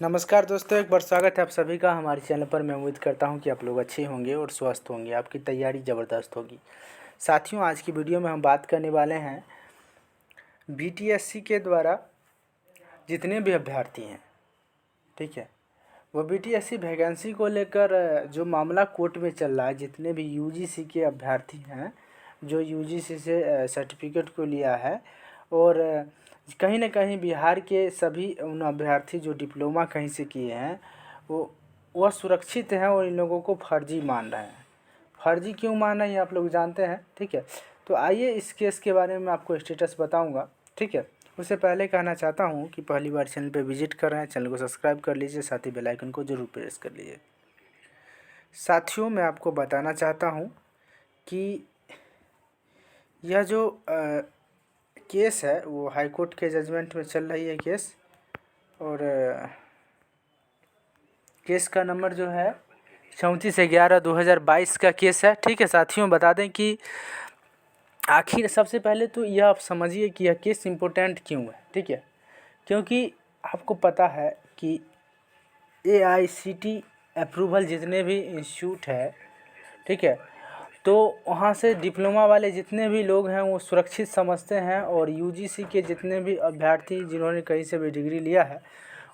नमस्कार दोस्तों, एक बार स्वागत है आप सभी का हमारे चैनल पर। मैं उम्मीद करता हूं कि आप लोग अच्छे होंगे और स्वस्थ होंगे, आपकी तैयारी ज़बरदस्त होगी। साथियों, आज की वीडियो में हम बात करने वाले हैं बीटीएससी के द्वारा जितने भी अभ्यर्थी हैं, ठीक है, वो बीटीएससी वैकेंसी को लेकर जो मामला कोर्ट में चल रहा है। जितने भी यूजीसी के अभ्यर्थी हैं जो यूजीसी से सर्टिफिकेट को लिया है, और कहीं ना कहीं बिहार के सभी उन अभ्यर्थी जो डिप्लोमा कहीं से किए हैं वह सुरक्षित हैं और इन लोगों को फर्जी मान रहे हैं। फर्जी क्यों मान रहे हैं आप लोग जानते हैं, ठीक है। तो आइए इस केस के बारे में आपको स्टेटस बताऊंगा, ठीक है। उससे पहले कहना चाहता हूं कि पहली बार चैनल पे विजिट कर रहे हैं, चैनल को सब्सक्राइब कर लीजिए, साथ ही बेल आइकन को ज़रूर प्रेस कर लीजिए। साथियों, मैं आपको बताना चाहता हूं कि यह जो केस है वो हाई कोर्ट के जजमेंट में चल रही है केस, और केस का नंबर जो है 34/11/2022 का केस है, ठीक है। साथियों, बता दें कि आखिर सबसे पहले तो यह आप समझिए कि यह केस इम्पोर्टेंट क्यों है, ठीक है। क्योंकि आपको पता है कि AICTE अप्रूवल जितने भी इंस्टीट्यूट है, ठीक है, तो वहाँ से डिप्लोमा वाले जितने भी लोग हैं वो सुरक्षित समझते हैं, और यूजीसी के जितने भी अभ्यर्थी जिन्होंने कहीं से भी डिग्री लिया है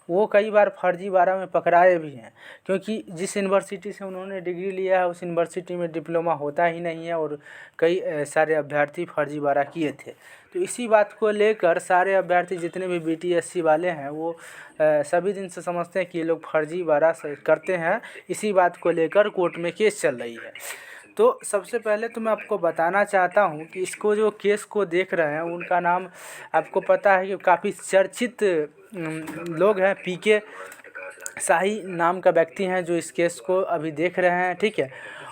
वो कई बार फर्जीवाड़ा में पकड़ाए भी हैं। क्योंकि जिस यूनिवर्सिटी से उन्होंने डिग्री लिया है उस यूनिवर्सिटी में डिप्लोमा होता ही नहीं है, और कई सारे अभ्यर्थी फर्जीवाड़ा किए थे। तो इसी बात को लेकर सारे अभ्यर्थी जितने भी बीटीएससी वाले हैं वो सभी दिन से समझते हैं कि ये लोग फर्जीवाड़ा करते हैं। इसी बात को लेकर कोर्ट में केस चल रही है। तो सबसे पहले तो मैं आपको बताना चाहता हूँ कि इसको जो केस को देख रहे हैं उनका नाम आपको पता है कि काफ़ी चर्चित लोग हैं। पीके शाही नाम का व्यक्ति हैं जो इस केस को अभी देख रहे हैं, ठीक है।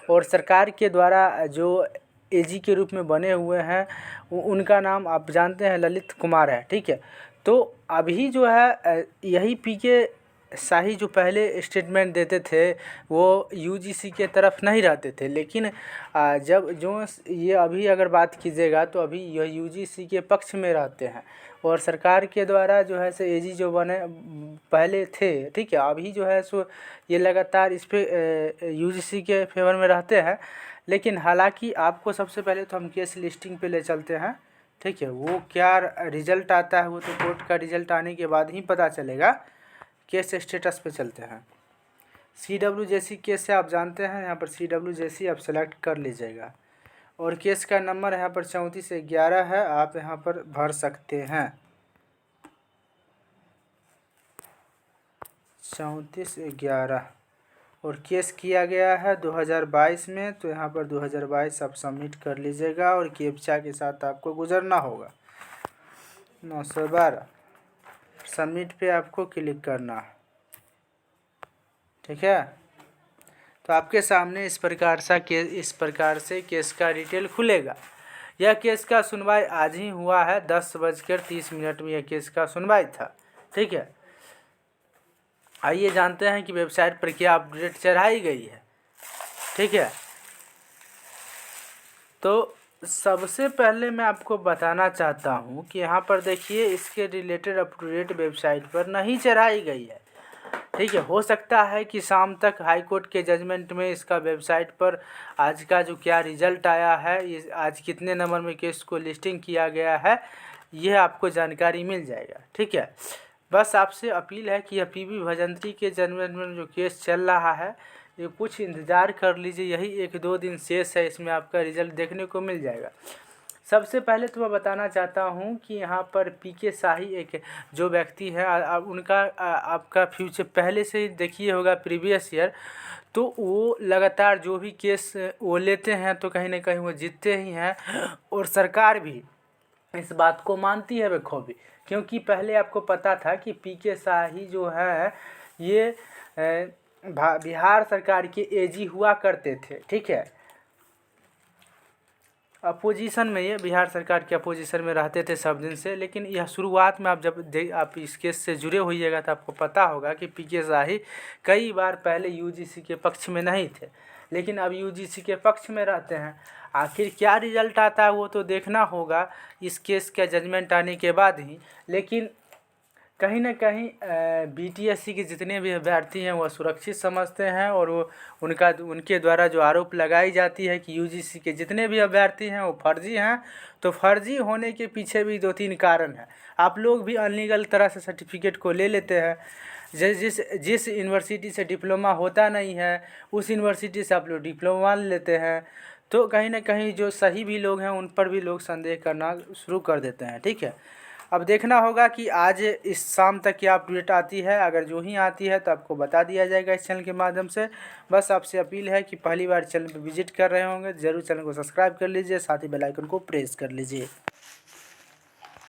और सरकार के द्वारा जो एजी के रूप में बने हुए हैं उनका नाम आप जानते हैं ललित कुमार है, ठीक है। तो अभी जो है यही पीके शाही जो पहले स्टेटमेंट देते थे वो यूजीसी के तरफ नहीं रहते थे, लेकिन जब जो ये अभी अगर बात कीजिएगा तो अभी यह यूजीसी के पक्ष में रहते हैं, और सरकार के द्वारा जो है से एजी जो बने पहले थे, ठीक है, अभी जो है सो ये लगातार इस पे यूजीसी के फेवर में रहते हैं। लेकिन हालांकि आपको सबसे पहले तो हम केस लिस्टिंग पे ले चलते हैं, ठीक है। वो क्या रिजल्ट आता है वो तो कोर्ट का रिजल्ट आने के बाद ही पता चलेगा। केस स्टेटस पे चलते हैं। CWJC केस से आप जानते हैं, यहाँ पर CWJC आप सेलेक्ट कर लीजिएगा, और केस का नंबर यहाँ पर 34/11 है, आप यहाँ पर भर सकते हैं 34/11, और केस किया गया है 2022 में, तो यहाँ पर 2022 आप सबमिट कर लीजिएगा, और कैप्चा के साथ आपको गुजरना होगा 912। सबमिट पे आपको क्लिक करना है, ठीक है। तो आपके सामने इस प्रकार से केस का डिटेल खुलेगा। यह केस का सुनवाई आज ही हुआ है, 10:30 में यह केस का सुनवाई था, ठीक है। आइए जानते हैं कि वेबसाइट पर क्या अपडेट चढ़ाई गई है, ठीक है। तो सबसे पहले मैं आपको बताना चाहता हूं कि यहाँ पर देखिए इसके related up to date website पर नहीं चढ़ाई गई है, ठीक है। हो सकता है कि शाम तक हाई कोर्ट के जजमेंट में इसका वेबसाइट पर आज का जो क्या रिजल्ट आया है, ये आज कितने नंबर में केस को लिस्टिंग किया गया है, यह आपको जानकारी मिल जाएगा, ठीक है। बस आपसे अपील है कि यह पीबी भजंत्री के जजमेंट में जो केस चल रहा है ये कुछ इंतज़ार कर लीजिए, यही 1-2 दिन शेष है, इसमें आपका रिजल्ट देखने को मिल जाएगा। सबसे पहले तो मैं बताना चाहता हूं कि यहाँ पर पीके शाही एक जो व्यक्ति है उनका आपका फ्यूचर पहले से ही देखिए होगा प्रीवियस ईयर, तो वो लगातार जो भी केस वो लेते हैं तो कहीं ना कहीं वो जीतते ही हैं, और सरकार भी इस बात को मानती है बखूबी। क्योंकि पहले आपको पता था कि पीके शाही जो है ये बिहार सरकार के एजी हुआ करते थे, ठीक है। अपोजिशन में ये बिहार सरकार के अपोजिशन में रहते थे सब दिन से। लेकिन यह शुरुआत में आप जब आप इस केस से जुड़े होइएगा तो आपको पता होगा कि पीके शाही कई बार पहले यूजीसी के पक्ष में नहीं थे, लेकिन अब यूजीसी के पक्ष में रहते हैं। आखिर क्या रिजल्ट आता है वो तो देखना होगा इस केस का जजमेंट आने के बाद ही। लेकिन कहीं न कहीं बीटीएससी के जितने भी अभ्यर्थी हैं वह सुरक्षित समझते हैं, और वो उनके द्वारा जो आरोप लगाई जाती है कि यूजीसी के जितने भी अभ्यर्थी हैं वो फर्जी हैं, तो फर्जी होने के पीछे भी 2-3 कारण हैं। आप लोग भी अनलीगल तरह से सर्टिफिकेट को ले लेते हैं। जिस यूनिवर्सिटी से डिप्लोमा होता नहीं है उस यूनिवर्सिटी से आप लोग डिप्लोमा ले लेते हैं, तो कहीं न कहीं जो सही भी लोग हैं उन पर भी लोग संदेह करना शुरू कर देते हैं। ठीक है, अब देखना होगा कि आज इस शाम तक क्या अपडेट आती है। अगर जो ही आती है तो आपको बता दिया जाएगा इस चैनल के माध्यम से। बस आपसे अपील है कि पहली बार चैनल पर विजिट कर रहे होंगे ज़रूर चैनल को सब्सक्राइब कर लीजिए, साथ ही बेल आइकन को प्रेस कर लीजिए।